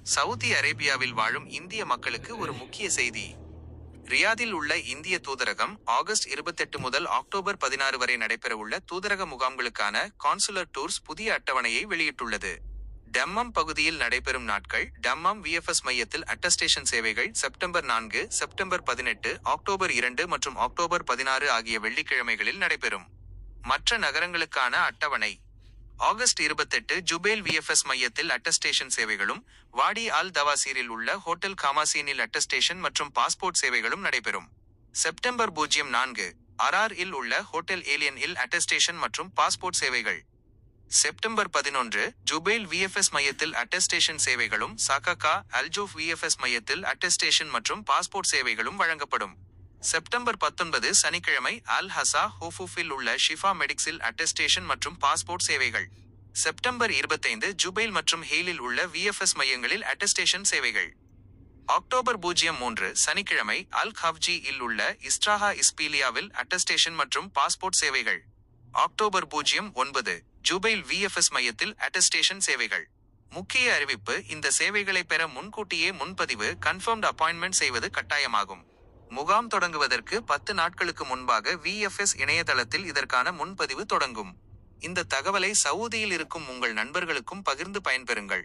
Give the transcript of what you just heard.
Saudi அரேபியாவில் வாழும் இந்திய மக்களுக்கு ஒரு முக்கிய செய்தி. ரியாதில் உள்ள இந்திய தூதரகம் ஆகஸ்ட் 28 முதல் அக்டோபர் 16 வரை நடைபெறவுள்ள தூதரக முகாம்களுக்கான கான்சுலர் டூர்ஸ் புதிய அட்டவணையை வெளியிட்டுள்ளது. டம்மம் பகுதியில் நடைபெறும் நாட்கள்: டம்மம் விஎஃப்எஸ் மையத்தில் அட்டஸ்டேஷன் சேவைகள் செப்டம்பர் 4, செப்டம்பர் 18, அக்டோபர் 2 மற்றும் அக்டோபர் 16 ஆகிய வெள்ளிக்கிழமைகளில் நடைபெறும். மற்ற நகரங்களுக்கான அட்டவணை: ஆகஸ்ட் 28 ஜுபேல் விஎஃப்எஸ் மையத்தில் அட்டஸ்டேஷன் சேவைகளும், வாடி அல் தவாசீரில் உள்ள ஹோட்டல் காமாசீனில் அட்டஸ்டேஷன் மற்றும் பாஸ்போர்ட் சேவைகளும் நடைபெறும். செப்டம்பர் 04 அரார் இல் உள்ள ஹோட்டல் ஏலியன் இல் அட்டஸ்டேஷன் மற்றும் பாஸ்போர்ட் சேவைகள். செப்டம்பர் 11 ஜுபேல் விஎஃப்எஸ் மையத்தில் அட்டஸ்டேஷன் சேவைகளும், சாகாகா அல்ஜூஃப் விஎஃப்எஸ் மையத்தில் அட்டஸ்டேஷன் மற்றும் பாஸ்போர்ட் சேவைகளும் வழங்கப்படும். செப்டம்பர் 19 சனிக்கிழமை அல் ஹசா ஹூஃபூஃபில் உள்ள ஷிஃபா மெடிக்ஸில் அட்டஸ்டேஷன் மற்றும் பாஸ்போர்ட் சேவைகள். செப்டம்பர் 25 ஜுபைல் மற்றும் ஹெயிலில் உள்ள விஎஃப்எஸ் மையங்களில் அட்டஸ்டேஷன் சேவைகள். அக்டோபர் 03 சனிக்கிழமை அல் ஹவ்ஜி இல் உள்ள இஸ்ட்ராஹா இஸ்பீலியாவில் அட்டஸ்டேஷன் மற்றும் பாஸ்போர்ட் சேவைகள். அக்டோபர் 09 ஜுபைல் விஎஃப்எஸ் மையத்தில் அட்டஸ்டேஷன் சேவைகள். முக்கிய அறிவிப்பு: இந்த சேவைகளை பெற முன்கூட்டியே முன்பதிவு கன்ஃபர்ம்டு அப்பாயின்மெண்ட் செய்வது கட்டாயமாகும். முகாம் தொடங்குவதற்கு 10 நாட்களுக்கு முன்பாக விஎஃப்எஸ் இணையதளத்தில் இதற்கான முன்பதிவு தொடங்கும். இந்த தகவலை சவுதியில் இருக்கும் உங்கள் நண்பர்களுக்கும் பகிர்ந்து பயன்பெறுங்கள்.